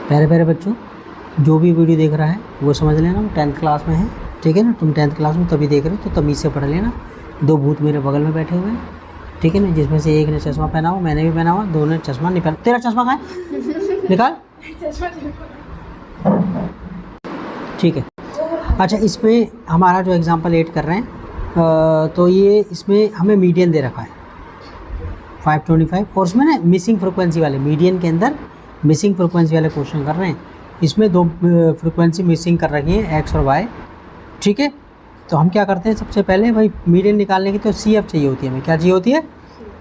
प्यारे प्यारे बच्चों, जो भी वीडियो देख रहा है वो समझ लेना हम 10th क्लास में है, ठीक है ना। तुम 10th क्लास में तभी देख रहे हो तो तमीज़ से पढ़ लेना। दो भूत मेरे बगल में बैठे हुए हैं, ठीक है ना, जिसमें से एक ने चश्मा पहना हुआ, मैंने भी पहना हुआ, दोनों ने चश्मा नहीं पहना। तेरा चश्मा कहाँ है? निकाल। ठीक है। अच्छा, इसमें हमारा जो एग्जाम्पल 8 कर रहे हैं तो ये इसमें हमें मीडियन दे रखा है 525, और उसमें ना मिसिंग फ्रिक्वेंसी वाले, मीडियन के अंदर मिसिंग फ्रिक्वेंसी वाले क्वेश्चन कर रहे हैं। इसमें दो फ्रिक्वेंसी मिसिंग कर रखी है, एक्स और वाई, ठीक है। तो हम क्या करते हैं, सबसे पहले भाई मीडियन निकालने की तो सी एफ चाहिए होती है हमें। क्या चाहिए होती है?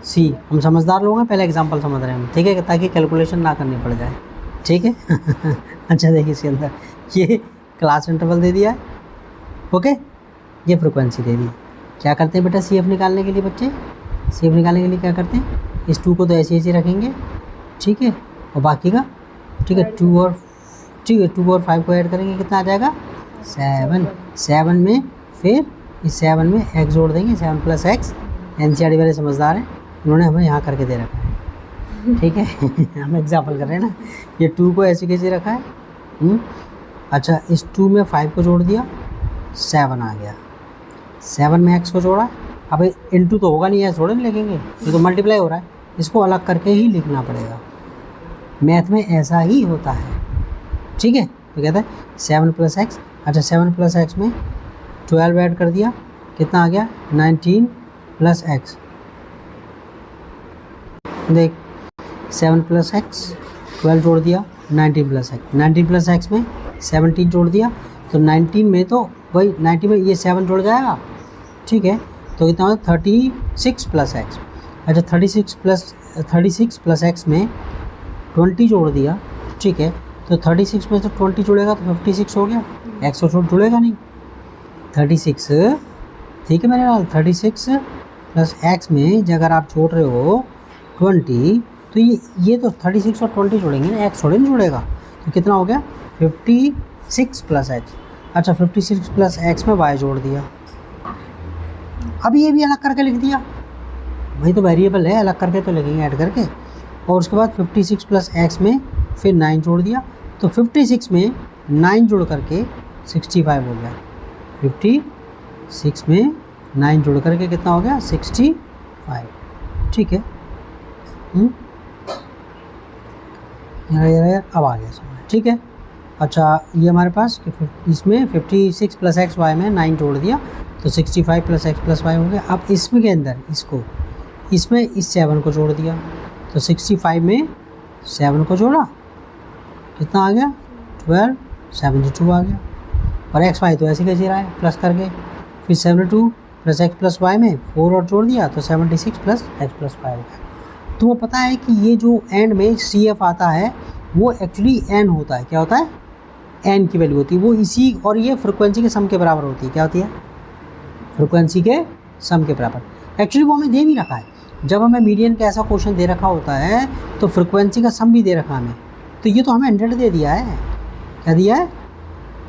सी। हम समझदार लोग हैं, पहले एग्जांपल समझ रहे हैं हम, ठीक है, ताकि कैलकुलेशन ना करनी पड़ जाए, ठीक है। अच्छा देखिए, इसके अंदर ये क्लास इंटरवल दे दिया है, ओके, ये फ्रिक्वेंसी दे दी। क्या करते हैं बेटा सी एफ निकालने के लिए? बच्चे सी एफ निकालने के लिए क्या करते हैं, इस 2 को तो ऐसे ऐसे रखेंगे, ठीक है, और बाकी का, ठीक है, 2 और 5 को ऐड करेंगे, कितना आ जाएगा? 7। 7 में फिर इस 7 में x जोड़ देंगे, 7 + x। एनसीईआरटी वाले समझदार हैं, उन्होंने हमें यहाँ करके दे रखा है, ठीक है। हम एग्जाम्पल कर रहे हैं ना, ये 2 को ऐसे कैसे रखा है। अच्छा, इस 2 में 5 को जोड़ दिया, 7 आ गया। 7 में x को जोड़ा, अब इंटू तो होगा नहीं, ऐसे थोड़े नहीं लिखेंगे, ये तो मल्टीप्लाई हो रहा है, इसको अलग करके ही लिखना पड़ेगा। मैथ में ऐसा ही होता है, ठीक है। तो कहता है 7 + x। अच्छा, 7 + x में 12 ऐड कर दिया, कितना आ गया? 19 + x। देख, 7 + x 12 जोड़ दिया, 19 + x। 19 + x में 17 जोड़ दिया, तो 19 में तो वही 90 में ये 7 जुड़ जाएगा, ठीक है। तो कितना होगा? 36 + x। अच्छा, 36 + x में 20 जोड़ दिया, ठीक है। तो 36 में से 20 जुड़ेगा तो 56 हो गया, x तो जुड़ेगा नहीं। 36, ठीक है मेरे लाल, 36 + x में अगर आप जोड़ रहे हो 20, तो ये तो 36 और 20 जोड़ेंगे ना, x थोड़े नहीं जुड़ेगा। तो कितना हो गया? 56 + x। अच्छा, 56 + x में y जोड़ दिया, अब ये भी अलग करके लिख दिया, वही तो वेरिएबल है, अलग करके तो लिखेंगे ऐड करके। और उसके बाद 56 + x में फिर 9 जोड़ दिया, तो 56 में 9 जोड़ करके 65 हो गया। 56 में 9 जोड़ करके कितना हो गया? 65, ठीक है। यार अब आ गया समझ, ठीक है। अच्छा, ये हमारे पास इसमें 56 + x y में 9 जोड़ दिया, तो 65 + x + y हो गया। अब इसमें के अंदर इसमें इस 7 को जोड़ दिया, तो 65 में 7 को जोड़ा, कितना आ गया? 12, 72 आ गया। और एक्स वाई तो ऐसे कैसे रहा है, प्लस करके। फिर 72 + x + y में 4 और जोड़ दिया, तो 76 + x + y हो गया। तो वो पता है कि ये जो एंड में सी एफ आता है वो एक्चुअली एन होता है। क्या होता है? एन की वैल्यू होती है वो इसी, और ये फ्रिक्वेंसी के सम के बराबर होती है। क्या होती है? फ्रिक्वेंसी के सम के बराबर। एक्चुअली वो हमें दे भी रखा है, जब हमें मीडियन का ऐसा क्वेश्चन दे रखा होता है तो फ्रिक्वेंसी का सम भी दे रखा हमें। तो ये तो हमें 100 दे दिया है। क्या दिया है?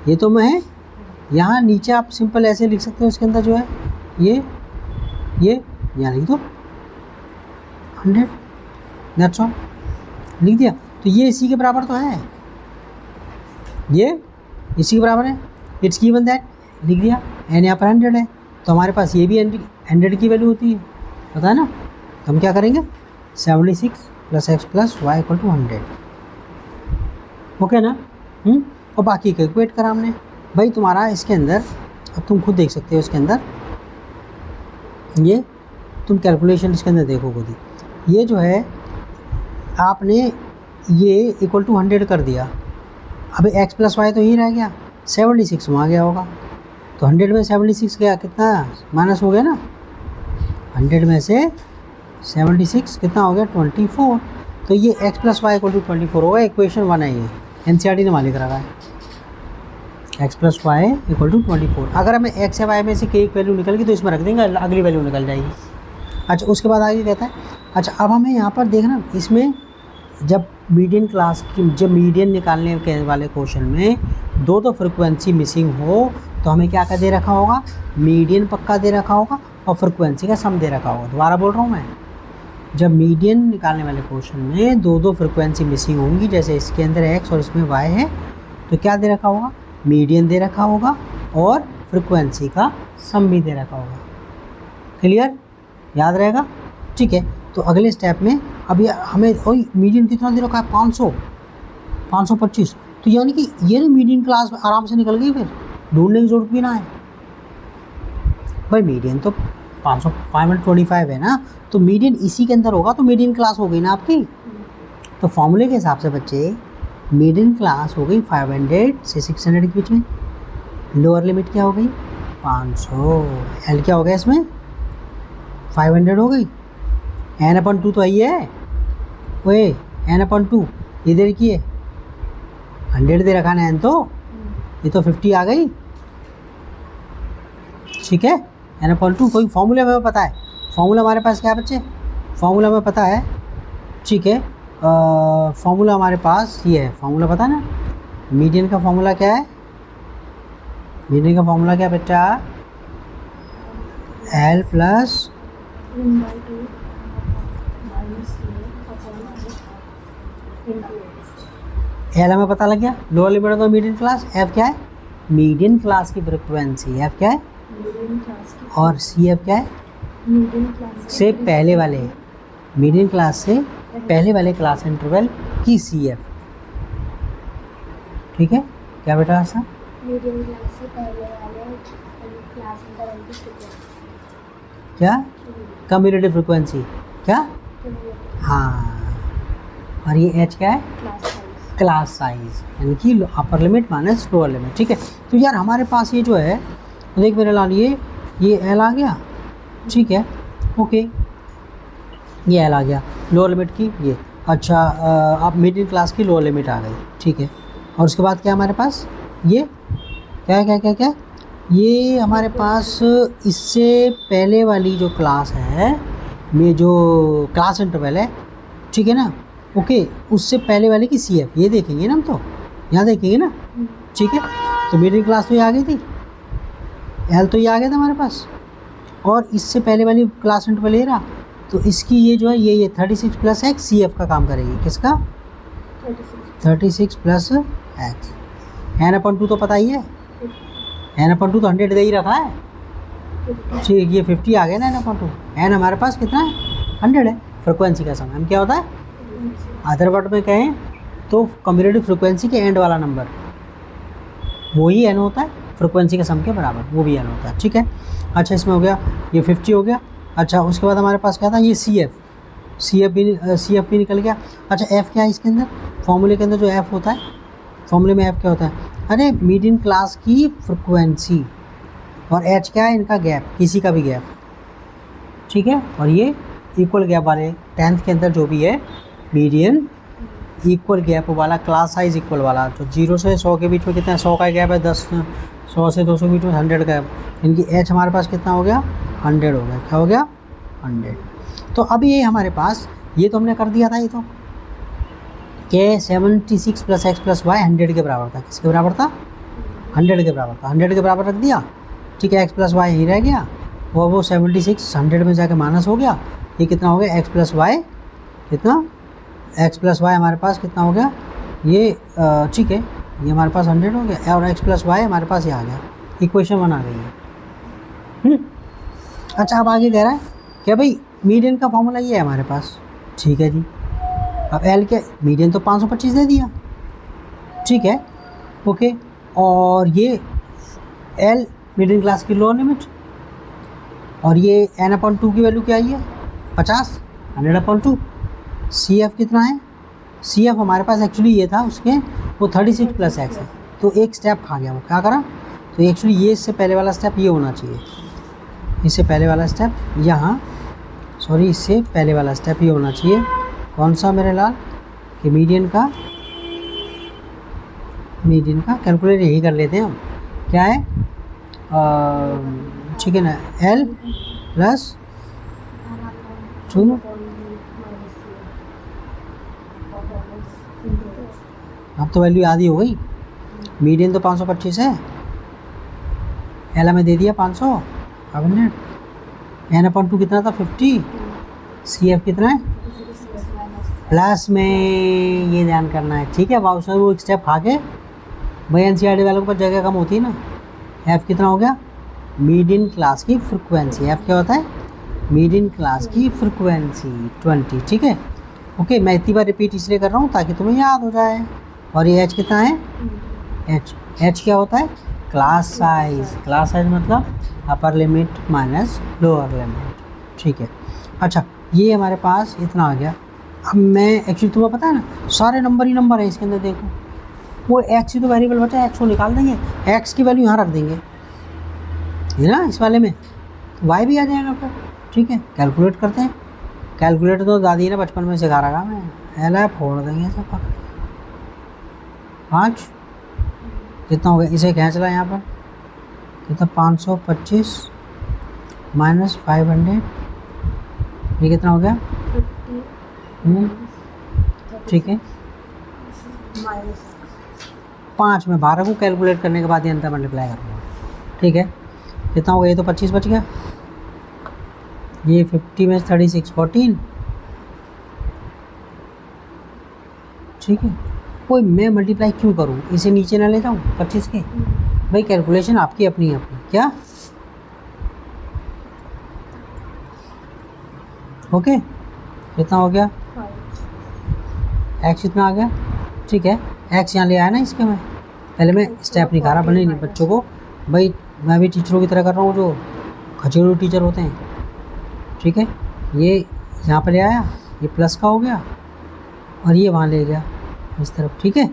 ये तो मैं यहाँ नीचे आप सिंपल ऐसे लिख सकते हो, इसके अंदर जो है ये यहाँ लिख दो 100, दैट्स ऑल, लिख दिया। तो ये इसी के बराबर तो है, ये इसी के बराबर है, इट्स गिवन दैट, लिख दिया। एन यहाँ पर 100 है, तो हमारे पास ये भी 100 की वैल्यू होती है, पता है ना। तो हम क्या करेंगे? 76 + x + y = 100, ओके ना। और बाकी कैलकुलेट करा हमने भाई तुम्हारा इसके अंदर। अब तुम खुद देख सकते हो इसके अंदर, ये तुम कैलकुलेशन इसके अंदर देखो खुद ही। ये जो है आपने ये = 100 कर दिया, अब x + y तो ही रह गया, 76 वहाँ गया होगा, तो 100 में 76 गया, कितना माइनस हो गया ना। 100 में से 76 कितना हो गया? 24। तो ये x + y = 24 होगा। इक्वेशन 1 है ये, एनसीईआरटी ने मालिक रखा है, x + y = 24। अगर हमें x या y में से एक वैल्यू निकल गई तो इसमें रख देंगे, अगली वैल्यू निकल जाएगी। अच्छा, उसके बाद आगे कहता है, अच्छा अब हमें यहाँ पर देखना, इसमें जब मीडियन निकालने के वाले क्वेश्चन में दो फ्रिक्वेंसी मिसिंग हो तो हमें क्या दे रखा होगा? मीडियन पक्का दे रखा होगा और फ्रिक्वेंसी का सम दे रखा होगा। दोबारा बोल रहा हूँ मैं, जब मीडियन निकालने वाले क्वेश्चन में दो दो फ्रिक्वेंसी मिसिंग होंगी, जैसे इसके अंदर x और इसमें y है, तो क्या दे रखा होगा, मीडियन दे रखा होगा और फ्रिक्वेंसी का सम भी दे रखा होगा। क्लियर, याद रहेगा? ठीक है, तो अगले स्टेप में अभी हमें मीडियन कितना दे रखा है, 525, तो यानी कि ये ना मीडियन क्लास आराम से निकल गई, फिर ढूंढने की जरूरत भी ना है भाई। मीडियन तो 525 है ना, तो मीडियन इसी के अंदर होगा, तो मीडियन क्लास हो गई ना आपकी। तो फॉर्मूले के हिसाब से बच्चे मीडियन क्लास हो गई 500 से 600 के बीच में। लोअर लिमिट क्या हो गई, 500। एल क्या हो गया इसमें, 500 हो गई। n/2 तो आई है, ओए n/2 इधर की है, 100 दे रखा ना n, तो ये तो 50 आ गई। ठीक है, n/2 कोई फॉर्मूला हमें पता है, फॉर्मूला हमारे पास क्या है बच्चे, फॉर्मूला हमें पता है। ठीक है, फॉर्मूला हमारे पास ये है, फॉर्मूला पता है ना, मीडियन का फॉर्मूला क्या है, मीडियन का फॉर्मूला क्या बेटा, L प्लस एल हमें पता लग गया, lower limit of the median class. F क्या है, मीडियन क्लास की फ्रिक्वेंसी, एफ क्या है, और सी एफ क्या है, से पहले वाले, मीडियन क्लास से पहले वाले क्लास इंटरवल की सी एफ। ठीक है, क्या बेटा ऐसा, मीडियन क्लास से पहले वाले क्लास इंटरवल की फ्रीक्वेंसी, क्या कम्यूटेटिव फ्रिक्वेंसी, क्या, हाँ, और ये एच क्या है, क्लास साइज, यानी कि upper limit minus lower limit. ठीक है, तो यार हमारे पास ये जो है, देख मेरे लाल, ये एल आ गया, ठीक है, ओके, ये एल आ गया लोअर लिमिट की, ये अच्छा, आप मीडियम क्लास की लोअर लिमिट आ गई। ठीक है, और उसके बाद क्या हमारे पास, ये क्या क्या क्या क्या, ये हमारे पास इससे पहले वाली जो क्लास है, में जो क्लास इंटरवल है, ठीक है ना, ओके, उससे पहले वाले की सी एफ, ये देखेंगे ना हम, तो यहाँ देखेंगे ना। ठीक है, तो मीडियम क्लास तो ये आ गई थी, एल तो ये आ गया था हमारे पास, और इससे पहले वाली क्लास इंटरवल ये रहा, तो इसकी ये जो है, ये 36 प्लस एक्स सी एफ का काम करेगी, किसका, 36 प्लस एक्स। n/2 तो पता ही है, n/2 तो 100 दे ही रखा है, ठीक, ये 50 आ गया ना n/2, n हमारे पास कितना है, 100 है। फ्रिक्वेंसी का सम क्या होता है, अदर वर्ड में कहें तो कम्यूटेटिव फ्रिक्वेंसी के एंड वाला नंबर वही n होता है, फ्रिक्वेंसी के सम के बराबर वो भी n होता है। ठीक है, अच्छा, इसमें हो गया, ये 50 हो गया। अच्छा, उसके बाद हमारे पास क्या था, ये सी एफ भी निकल गया। अच्छा, एफ़ क्या है इसके अंदर, फॉर्मूले के अंदर जो एफ़ होता है, फॉर्मूले में एफ़ क्या होता है, अरे मीडियन क्लास की फ्रिक्वेंसी, और एच क्या है, इनका गैप, किसी का भी गैप। ठीक है, और ये इक्वल गैप वाले 10th के अंदर जो भी है मीडियन इक्वल गैप वाला, क्लास साइज इक्वल वाला, जो 0 से 100 के बीच में कितना है, 100 का गैप है, 100 से 200 के बीच में 100 का गैप, इनकी एच हमारे पास कितना हो गया, 100 हो गया, क्या हो गया, 100। तो अब ये हमारे पास, ये तो हमने कर दिया था, ये तो कि 76 प्लस एक्स प्लस वाई 100 के बराबर था, किसके बराबर था, 100 के बराबर था, 100 के बराबर रख दिया। ठीक है, एक्स प्लस वाई यहीं रह गया, और वो 76 100 में जाके माइनस हो गया, ये कितना हो गया, एक्स प्लस वाई, कितना, एक्स प्लस वाई हमारे पास कितना हो गया, ये ठीक है, ये हमारे पास 100 हो गया, और एक्स प्लस वाई हमारे पास ये आ गया, इक्वेशन 1 आ गई है। अच्छा, अब आगे कह रहा है क्या भाई, मीडियन का फॉर्मूला ये है हमारे पास, ठीक है जी। अब एल के मीडियन तो 525 दे दिया, ठीक है, ओके, और ये एल मिडिल क्लास की लोअर लिमिट, और ये n/2 की वैल्यू क्या आई है, 50, 100/2। सी एफ कितना है, सी एफ हमारे पास एक्चुअली ये था उसके, वो 36 प्लस एक्स है, तो एक स्टेप खा गया, वो क्या करा, तो एक्चुअली ये इससे पहले वाला स्टेप ये होना चाहिए, इससे पहले वाला स्टेप यहाँ, सॉरी, इससे पहले वाला स्टेप ये होना चाहिए, कौन सा मेरे लाल, कि मीडियन का कैलकुलेट यही कर लेते हैं हम, क्या है, ठीक है ना, एल प्लस 2, अब तो वैल्यू आधी हो गई, मीडियन तो 525 है, एल हमें दे दिया 500, अब n/2 कितना था, 50, सी एफ कितना है, प्लस में, ये ध्यान करना है, ठीक है। वापस वो एक स्टेप खा के भाई एनसीईआरटी वालों के पास जगह कम होती है ना। एफ कितना हो गया, मीडियन क्लास की फ्रिक्वेंसी, एफ क्या होता है, मीडियन क्लास की फ्रिक्वेंसी 20, ठीक है। ओके, मैं इतनी बार रिपीट इसलिए कर रहा हूँ ताकि तुम्हें याद हो जाए। और ये एच कितना है, एच क्या होता है, क्लास साइज, क्लास साइज मतलब upper limit minus lower limit, ठीक है। अच्छा, ये हमारे पास इतना आ गया। अब मैं एक्चुअली तुम्हें पता है ना, सारे नंबर ही नंबर है इसके अंदर, देखो वो एक्स ही तो वेरिएबल बचा है, एक्स को निकाल देंगे, एक्स की वैल्यू यहाँ रख देंगे, है ना, इस वाले में वाई भी आ जाएगा फिर, ठीक है। कैलकुलेट करते हैं, कैलकुलेटर तो दादी ने बचपन में सिखा रखा, मैं एला फोड़ देंगे सब पकड़, 5 कितना हो गया, इसे खींच ला यहाँ पर, कितना 525 माइनस 500, ये कितना हो गया, ठीक है। 5 में 12 को कैलकुलेट करने के बाद ये अंतर मल्टीप्लाई करूँगा, ठीक है। कितना हो गया, ये तो 25 बच गया, ये 50 में 36 14, ठीक है। कोई मैं मल्टीप्लाई क्यों करूँ, इसे नीचे ना ले जाऊँ 25 के, भाई कैलकुलेशन आपकी अपनी अपनी, क्या ओके। कितना हो गया, एक्स इतना आ गया, ठीक है। एक्स यहाँ ले आया ना इसके में, पहले मैं स्टेप नहीं खा रहा, बने नहीं बच्चों को, भाई मैं भी टीचरों की तरह कर रहा हूँ जो खचेड़ू टीचर होते हैं, ठीक है। ये यहाँ पर ले आया, ये प्लस का हो गया और ये वहाँ ले गया इस तरफ, ठीक है।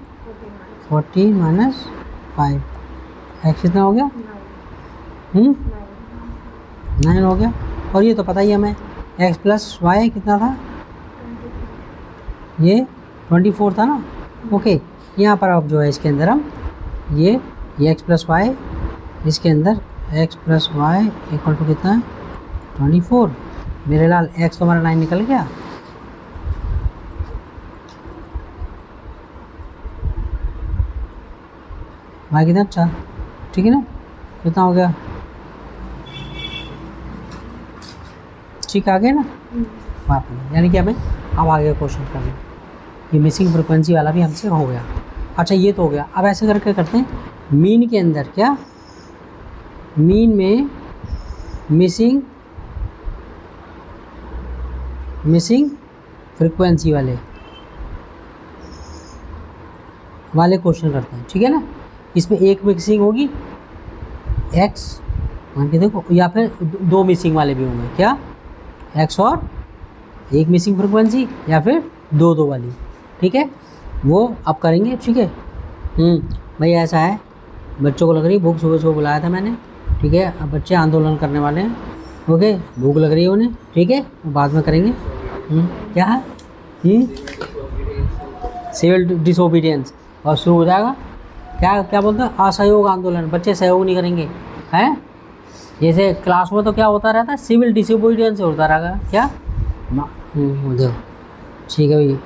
14 माइनस 5, एक्स कितना हो गया, 9 हो गया। और ये तो पता ही है हमें, एक्स प्लस वाई कितना था, ये 24 था ना, ओके। यहाँ पर अब जो है इसके अंदर हम ये एक्स प्लस वाई, इसके अंदर x plus y equal to कितना है 24, मेरे लाल एक्स तो हमारा 9 निकल गया, वाई कितना 4, ठीक है ना, कितना हो गया, ठीक आ गया ना, वापस यानी कि हमें अब आगे क्वेश्चन करना, ये मिसिंग फ्रिक्वेंसी वाला भी हमसे हो गया। अच्छा, ये तो हो गया। अब ऐसे करके करते हैं, मीन के अंदर क्या, मीन में मिसिंग फ्रिक्वेंसी वाले क्वेश्चन करते हैं, ठीक है ना। इसमें एक मिसिंग होगी एक्स मान के देखो, या फिर 2 मिसिंग वाले भी होंगे, क्या एक्स और एक मिसिंग फ्रिक्वेंसी, या फिर 2 वाली, ठीक है, वो अब करेंगे, ठीक है। भाई ऐसा है, बच्चों को लग रही भूख, सुबह सुबह बुलाया था मैंने, ठीक है। अब बच्चे आंदोलन करने वाले हैं, ओके, भूख लग रही है उन्हें, ठीक है, बाद में करेंगे। क्या है, सिविल डिसोबीडियंस, और शुरू हो जाएगा, क्या क्या बोलते हैं, असहयोग आंदोलन, बच्चे सहयोग नहीं करेंगे, हैं। जैसे क्लास में तो क्या होता रहता है, सिविल डिसोबीडियंस होता रहेगा, क्या देखो, ठीक है भाई।